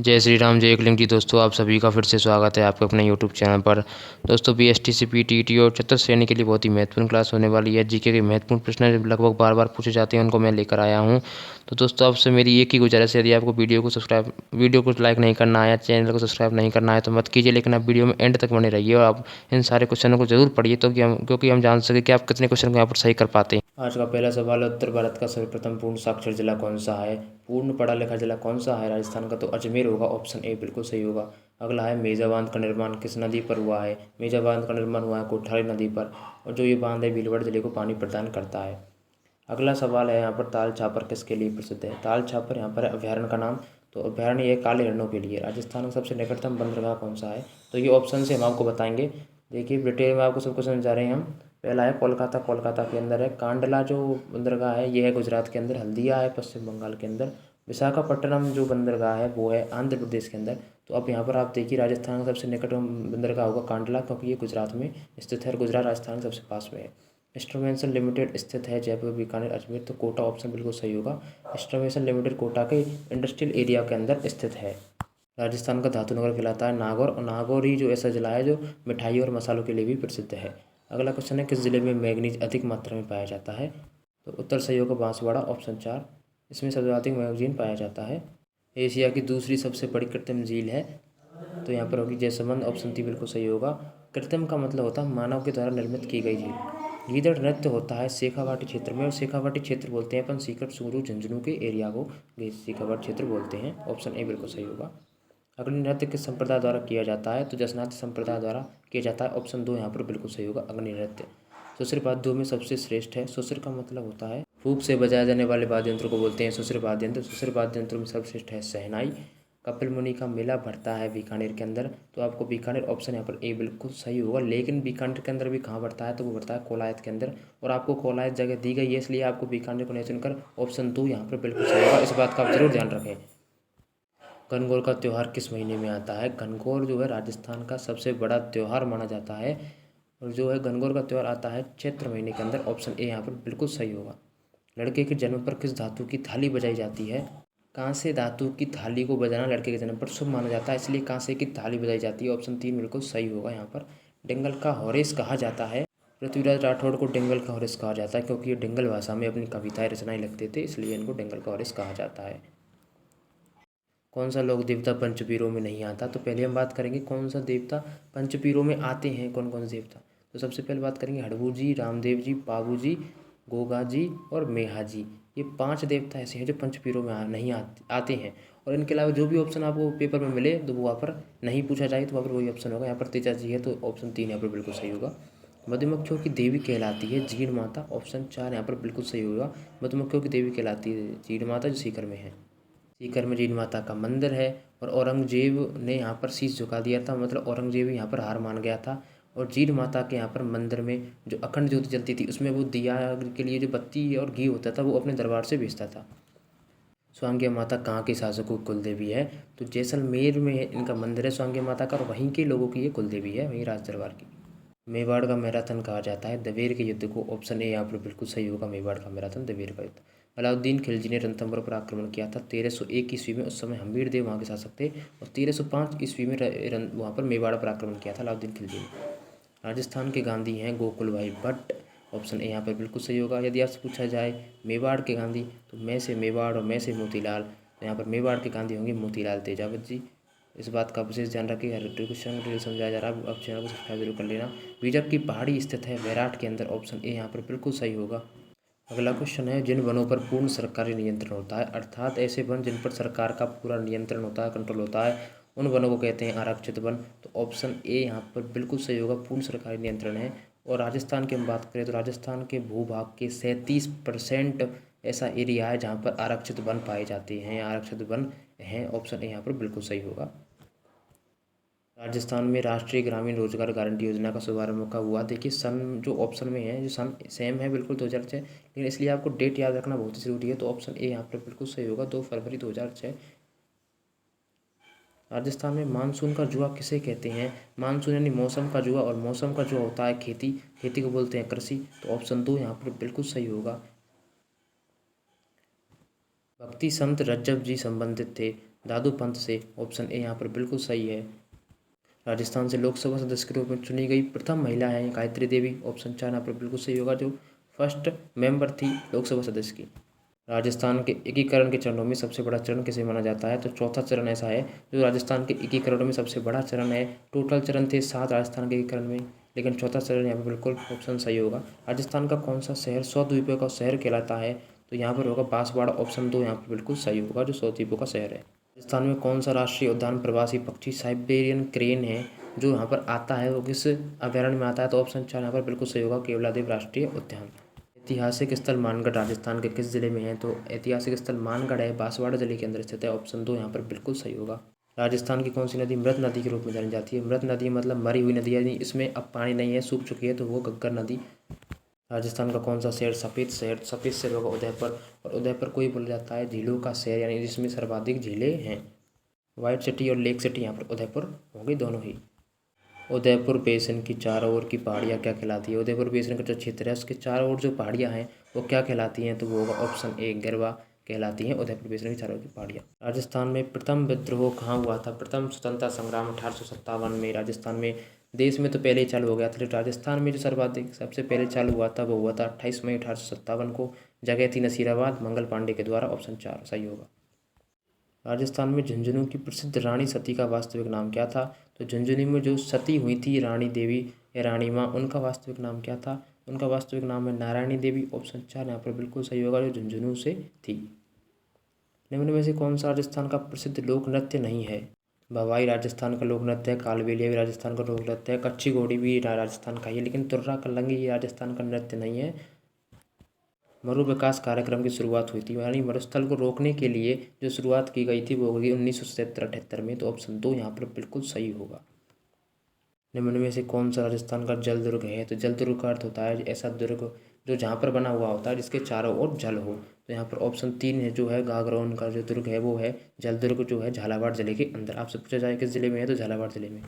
जय श्री राम, जय एकलिंग जी। दोस्तों, आप सभी का फिर से स्वागत है आपके अपने यूट्यूब चैनल पर। दोस्तों, बीएसटीसी, पीटीईटी और चतुर्थ श्रेणी के लिए बहुत ही महत्वपूर्ण क्लास होने वाली है। जीके के महत्वपूर्ण प्रश्न लगभग बार बार पूछे जाते हैं, उनको मैं लेकर आया हूं। तो दोस्तों, आपसे मेरी एक ही गुजारिश है, यदि आपको वीडियो को लाइक नहीं करना है, चैनल को सब्सक्राइब नहीं करना है तो मत कीजिए, लेकिन आप वीडियो में एंड तक बने रहिए और आप इन सारे क्वेश्चनों को जरूर पढ़िए, तो क्योंकि हम जान सके कि आप कितने क्वेश्चन को यहाँ पर सही कर पाते हैं। आज का पहला सवाल है, उत्तर भारत का सर्वप्रथम पूर्ण साक्षर जिला कौन सा है? पूर्ण पढ़ा लिखा जिला कौन सा है राजस्थान का? तो अजमेर होगा, ऑप्शन ए बिल्कुल सही होगा। अगला है, मेजा बांध का निर्माण किस नदी पर हुआ है? मेजा बांध का निर्माण हुआ है कोठारी नदी पर, और जो ये बांध है भीलवाड़ा जिले को पानी प्रदान करता है। अगला सवाल है यहाँ पर, ताल छापर किसके लिए प्रसिद्ध है? ताल छापर यहाँ पर अभ्यारण्य का नाम, तो अभ्यारण्य ये काले हिरणों के लिए। राजस्थान का सबसे निकटतम बंदरगाह कौन सा है? तो ये ऑप्शन से हम आपको बताएंगे। देखिए, डिटेल में आपको सब कुछ समझा रहे हैं हम। पहला है कोलकाता, कोलकाता के अंदर है। कांडला जो बंदरगाह है ये है गुजरात के अंदर। हल्दिया है पश्चिम बंगाल के अंदर। विशाखापट्टनम जो बंदरगाह है वो है आंध्र प्रदेश के अंदर। तो अब यहाँ पर आप देखिए, राजस्थान का सबसे निकटतम बंदरगाह होगा कांडला, क्योंकि ये गुजरात में स्थित है और गुजरात राजस्थान के सबसे पास में है। इंस्ट्रूमेंटल लिमिटेड स्थित है जयपुर, बीकानेर, अजमेर। तो कोटा ऑप्शन बिल्कुल सही होगा। इंस्ट्रूमेंटल लिमिटेड कोटा के इंडस्ट्रियल एरिया के अंदर स्थित है। राजस्थान का धातु नगर कहलाता है नागौर, और नागौर ही जो ऐसा जिला है जो मिठाई और मसालों के लिए भी प्रसिद्ध है। अगला क्वेश्चन है, किस जिले में मैग्नीज अधिक मात्रा में पाया जाता है? तो उत्तर सही होगा, बांसवाड़ा, ऑप्शन 4। इसमें सबसे अधिक मैग्नीज पाया जाता है। एशिया की दूसरी सबसे बड़ी कृत्रिम झील है, तो यहाँ पर होगी जैसमंद, ऑप्शन 3 बिल्कुल सही होगा। कृत्रिम का मतलब होता है मानव के द्वारा निर्मित की गई झील। गीदड़ नृत्य होता है शेखावाटी क्षेत्र में, और शेखावाटी क्षेत्र बोलते हैं अपन सीकर, चूरू, झुंझुनू के एरिया को शेखावाटी क्षेत्र बोलते हैं। ऑप्शन ए बिल्कुल सही होगा। अग्नि नृत्य किस संप्रदाय द्वारा किया जाता है? तो जसनाति संप्रदाय द्वारा किया जाता है। ऑप्शन 2 यहाँ पर बिल्कुल सही होगा, अग्नि नृत्य। सुश्री वाद्यों में सबसे श्रेष्ठ है। सुश्र का मतलब होता है फूंक से बजाए जाने वाले वाद्य यंत्र को बोलते हैं सुश्र वाद्य यंत्र। सुश्र वाद्य यंत्रों में सर्वश्रेष्ठ है शहनाई। कपिल मुनि का मेला भरता है बीकानेर के अंदर, तो आपको बीकानेर ऑप्शन यहाँ पर ए बिल्कुल सही होगा। लेकिन बीकानेर के अंदर भी कहाँ भरता है? तो वो भरता है कोलायत के अंदर, और आपको कोलायत जगह दी गई है, इसलिए आपको बीकानेर को नहीं चुनकर ऑप्शन 2 यहाँ पर बिल्कुल सही होगा। इस बात का आप जरूर ध्यान रखें। गणगौर का त्यौहार किस महीने में आता है? गणगौर जो है राजस्थान का सबसे बड़ा त्यौहार माना जाता है, और जो है गणगौर का त्यौहार आता है चैत्र महीने के अंदर। ऑप्शन ए यहाँ पर बिल्कुल सही होगा। लड़के के जन्म पर किस धातु की थाली बजाई जाती है? कांसे धातु की थाली को बजाना लड़के के जन्म पर शुभ माना जाता है, इसलिए कांसे की थाली बजाई जाती है। ऑप्शन 3 बिल्कुल सही होगा यहाँ पर। डिंगल का हॉरेस कहा जाता है? पृथ्वीराज राठौड़ को डिंगल का हॉरेस कहा जाता है, क्योंकि ये डिंगल भाषा में अपनी कविताएं रचनाएं लिखते थे, इसलिए इनको डिंगल का हॉरेस कहा जाता है। कौन सा लोक देवता पंचपीरों में नहीं आता? तो पहले हम बात करेंगे कौन सा देवता पंचपीरों में आते हैं, कौन कौन से देवता। तो सबसे पहले बात करेंगे हड़बू जी, रामदेव जी, पाबू जी, गोगा जी और मेहा जी। ये 5 देवता ऐसे हैं जो पंचपीरों में नहीं आते हैं। और इनके अलावा जो भी ऑप्शन आपको पेपर में मिले तो वो वहाँ पर नहीं पूछा जाए, तो वहाँ पर वही ऑप्शन होगा। यहाँ पर तेजा जी है, तो ऑप्शन 3 यहाँ पर बिल्कुल सही होगा। मधुमक्खियों की देवी कहलाती है जीण माता। ऑप्शन 4 यहाँ पर बिल्कुल सही होगा। मधुमक्खियों की देवी कहलाती है जीण माता, जो सीकर में है। सीकर में जीण माता का मंदिर है, और औरंगजेब ने यहाँ पर शीश झुका दिया था, मतलब औरंगजेब यहाँ पर हार मान गया था। और जीण माता के यहाँ पर मंदिर में जो अखंड ज्योति जलती थी, उसमें वो दिया के लिए जो बत्ती और घी होता था वो अपने दरबार से भेजता था। स्वांग्य माता कहाँ की शासकों की कुल देवी है? तो जैसलमेर में इनका मंदिर है स्वांग्य माता का, और वहीं के लोगों की ये कुल देवी है, वहीं राज दरबार की। मेवाड़ का मैराथन कहा जाता है दवेर के युद्ध को। ऑप्शन ए यहाँ पर बिल्कुल सही होगा, मेवाड़ का मैराथन दवेर का युद्ध। अलाउद्दीन खिलजी ने रणथंभौर पर आक्रमण किया था 1301 ईस्वी में। उस समय हम्मीर देव वहाँ के शासक थे, और 1305 ईस्वी में वहाँ पर मेवाड़ पर आक्रमण किया था अलाउद्दीन खिलजी ने। राजस्थान के गांधी हैं गोकुल भाई भट्ट। ऑप्शन ए यहाँ पर बिल्कुल सही होगा। यदि आपसे पूछा जाए मेवाड़ के गांधी, तो मैं से मेवाड़ और मैं से मोतीलाल, तो यहाँ पर मेवाड़ के गांधी होंगे मोतीलाल तेजावत जी। इस बात का विशेष ध्यान रखिए, हर क्वेश्चन को समझाया जा रहा है। अब चैनल को सब्सक्राइब जरूर कर लेना। बीजक की पहाड़ी स्थित है वैराट के अंदर। ऑप्शन ए यहाँ पर बिल्कुल सही होगा। अगला क्वेश्चन है, जिन वनों पर पूर्ण सरकारी नियंत्रण होता है, अर्थात ऐसे वन जिन पर सरकार का पूरा नियंत्रण होता है, कंट्रोल होता है, उन वनों को कहते हैं आरक्षित वन। तो ऑप्शन ए यहाँ पर बिल्कुल सही होगा, पूर्ण सरकारी नियंत्रण है। और राजस्थान की हम बात करें तो राजस्थान के भूभाग के 37% ऐसा एरिया है जहाँ पर आरक्षित वन पाए जाते हैं, आरक्षित वन हैं। ऑप्शन ए यहाँ पर बिल्कुल सही होगा। राजस्थान में राष्ट्रीय ग्रामीण रोजगार गारंटी योजना का शुभारंभ कब हुआ? देखिए, सन जो ऑप्शन में है, जो सन सेम है बिल्कुल 2006, लेकिन इसलिए आपको डेट याद रखना बहुत ही जरूरी है। तो ऑप्शन ए यहाँ पर बिल्कुल सही होगा, 2 फरवरी 2006। राजस्थान में मानसून का जुआ किसे कहते हैं? मानसून यानी मौसम का जुआ, और मौसम का जुआ होता है खेती, खेती को बोलते हैं कृषि। तो ऑप्शन 2 यहाँ पर बिल्कुल सही होगा। भक्ति संत रज्जब जी संबंधित थे, दादू पंत से, ऑप्शन ए यहाँ पर बिल्कुल सही है। राजस्थान से लोकसभा सदस्य के रूप में चुनी गई प्रथम महिला है गायत्री देवी, ऑप्शन 4 यहाँ पर बिल्कुल सही होगा, जो फर्स्ट मेंबर थी लोकसभा सदस्य की। राजस्थान के एकीकरण के चरणों में सबसे बड़ा चरण किसे माना जाता है? तो चौथा चरण ऐसा है जो राजस्थान के एकीकरण में सबसे बड़ा चरण है। टोटल चरण थे 7 राजस्थान के एकीकरण में, लेकिन चौथा चरण यहाँ पर बिल्कुल ऑप्शन सही होगा। राजस्थान का कौन सा शहर 100 द्वीपों का शहर कहलाता है? तो यहाँ पर होगा बांसवाड़ा, ऑप्शन 2 यहाँ पर बिल्कुल सही होगा, जो 100 द्वीपों का शहर है। राजस्थान में कौन सा राष्ट्रीय उद्यान प्रवासी पक्षी साइबेरियन क्रेन है जो यहाँ पर आता है, वो किस अभ्यारण्य में आता है? तो ऑप्शन 4 यहाँ पर बिल्कुल सही होगा, केवलादेव राष्ट्रीय उद्यान। ऐतिहासिक स्थल मानगढ़ राजस्थान के किस जिले में है? तो ऐतिहासिक स्थल मानगढ़ है, बांसवाड़ा जिले के अंदर स्थित है, ऑप्शन 2 यहाँ पर बिल्कुल सही होगा। राजस्थान की कौन सी नदी मृत नदी के रूप में जानी जाती है? मृत नदी मतलब मरी हुई नदी, यानी इसमें अब पानी नहीं है, सूख चुकी है, तो वो घग्गर नदी। राजस्थान का कौन सा शहर सफ़ेद शहर होगा? उदयपुर। और उदयपुर को ही बोला जाता है झीलों का शहर, यानी जिसमें सर्वाधिक झीलें हैं। वाइट सिटी और लेक सिटी यहाँ पर उदयपुर होंगे दोनों ही। उदयपुर बेसिन की चारों ओर की पहाड़ियाँ क्या कहलाती है? उदयपुर बेसिन का जो क्षेत्र है उसके चारों ओर जो पहाड़ियाँ हैं वो क्या कहलाती हैं? तो वो होगा ऑप्शन ए गिरवा कहलाती हैं उदयपुर बेसिन की चारों ओर की पहाड़ियाँ। राजस्थान में प्रथम विद्रोह कहाँ हुआ था? प्रथम स्वतंत्रता संग्राम 1857 में। राजस्थान में, देश में तो पहले ही चालू हो गया था, लेकिन राजस्थान में जो सर्वाधिक सबसे पहले चालू हुआ था वो हुआ था 28 मई 1857 को। जगह थी नसीराबाद, मंगल पांडे के द्वारा, ऑप्शन 4 सही होगा। राजस्थान में झुंझुनू की प्रसिद्ध रानी सती का वास्तविक नाम क्या था? तो झुंझुनू में जो सती हुई थी रानी देवी या रानी माँ, उनका वास्तविक नाम क्या था? उनका वास्तविक नाम है नारायणी देवी, ऑप्शन 4 यहाँ पर बिल्कुल सही होगा, जो झुंझुनू से थी। निम्न में से कौन सा राजस्थान का प्रसिद्ध लोक नृत्य नहीं है? भवाई राजस्थान का लोक नृत्य है, कालबेलिया भी राजस्थान का लोक नृत्य है, कच्ची घोड़ी भी राजस्थान का ही है, लेकिन तुर्रा कलंगी ये राजस्थान का नृत्य नहीं है। मरु विकास कार्यक्रम की शुरुआत हुई थी, यानी मरुस्थल को रोकने के लिए जो शुरुआत की गई थी वो होगी 1977-78 में, तो ऑप्शन 2 यहाँ पर बिल्कुल सही होगा। निम्न में से कौन सा राजस्थान का जल दुर्ग है? तो जल दुर्ग का अर्थ होता है ऐसा दुर्ग जो जहाँ पर बना हुआ होता है जिसके चारों ओर जल हो। तो यहाँ पर ऑप्शन 3 है जो है गागरोन का जो दुर्ग है वो है जल दुर्ग, जो है झालावाड़ जिले के अंदर। आपसे पूछा जाए किस जिले में है, तो झालावाड़ जिले में।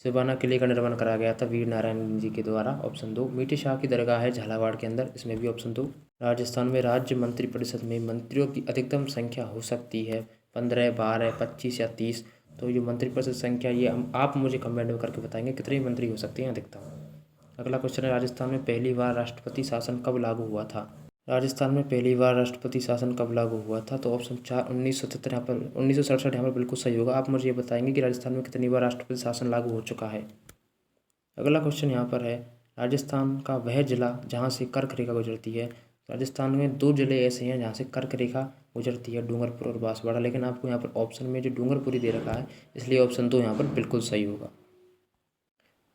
सिबाना किले का निर्माण करा गया था वीर नारायण जी के द्वारा, ऑप्शन 2। मीठी शाह की दरगाह है झालावाड़ के अंदर, इसमें भी ऑप्शन 2। राजस्थान में राज्य मंत्रिपरिषद में मंत्रियों की अधिकतम संख्या हो सकती है 15, 12, 25 या 30। तो ये मंत्रिपरिषद संख्या ये आप मुझे कमेंट में करके बताएंगे कितने मंत्री हो सकते हैं अधिकतम। अगला क्वेश्चन है, राजस्थान में पहली बार राष्ट्रपति शासन कब लागू हुआ था? राजस्थान में पहली बार राष्ट्रपति शासन कब लागू हुआ था? तो ऑप्शन 4 1977 यहाँ पर 1967 यहाँ पर बिल्कुल सही होगा। आप मुझे ये बताएंगे कि राजस्थान में कितनी बार राष्ट्रपति शासन लागू हो चुका है। अगला क्वेश्चन यहाँ पर है, राजस्थान का वह जिला जहाँ से कर्क रेखा गुजरती है। राजस्थान में 2 जिले ऐसे हैं जहाँ से कर्क रेखा गुजरती है, डूंगरपुर और बांसवाड़ा, लेकिन आपको यहाँ पर ऑप्शन में जो डूंगरपुरी दे रखा है, इसलिए ऑप्शन 2 यहाँ पर बिल्कुल सही होगा।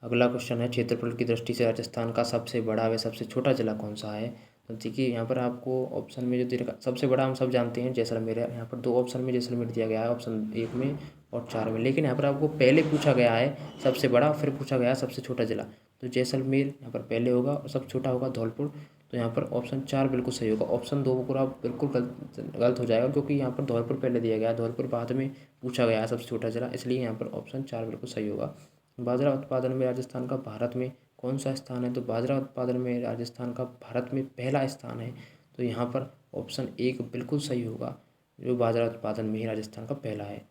अगला क्वेश्चन है, क्षेत्रफल की दृष्टि से राजस्थान का सबसे बड़ा व सबसे छोटा जिला कौन सा है? तो देखिए यहाँ पर आपको ऑप्शन में जो दे रखा, सबसे बड़ा हम सब जानते हैं जैसलमेर है। यहाँ पर 2 ऑप्शन में जैसलमेर दिया गया है, ऑप्शन 1 में और 4 में, लेकिन यहाँ पर आपको पहले पूछा गया है सबसे बड़ा, फिर पूछा गया है सबसे छोटा जिला। तो जैसलमेर यहाँ पर पहले होगा और सबसे छोटा होगा धौलपुर। तो यहाँ पर ऑप्शन 4 बिल्कुल सही होगा। ऑप्शन 2 को आप बिल्कुल गलत हो जाएगा, क्योंकि यहाँ पर धौलपुर पहले दिया गया है, धौलपुर बाद में पूछा गया है सबसे छोटा जिला, इसलिए यहाँ पर ऑप्शन 4 बिल्कुल सही होगा। बाजरा उत्पादन में राजस्थान का भारत में कौन सा स्थान है? तो बाजरा उत्पादन में राजस्थान का भारत में पहला स्थान है, तो यहाँ पर ऑप्शन 1 बिल्कुल सही होगा, जो बाजरा उत्पादन में ही राजस्थान का पहला है।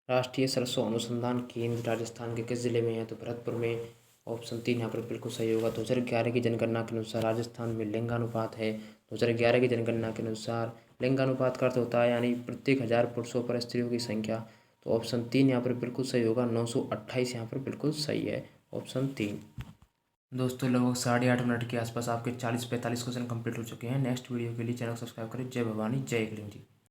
राष्ट्रीय सरसों अनुसंधान केंद्र राजस्थान के किस जिले में है? तो भरतपुर में, ऑप्शन 3 यहाँ पर बिल्कुल सही होगा। 2011 की जनगणना के अनुसार राजस्थान में लिंगानुपात है, 2011 की जनगणना के अनुसार लिंगानुपात का अर्थ होता है यानी प्रत्येक 1000 पुरुषों पर स्त्रियों की संख्या। तो ऑप्शन 3 यहाँ पर बिल्कुल सही होगा, 928 यहाँ पर बिल्कुल सही है, ऑप्शन 3। दोस्तों लगभग 8.5 मिनट के आसपास आपके 40-45 क्वेश्चन कंप्लीट हो चुके हैं। नेक्स्ट वीडियो के लिए चैनल सब्सक्राइब करें। जय भवानी, जय हिंद जी।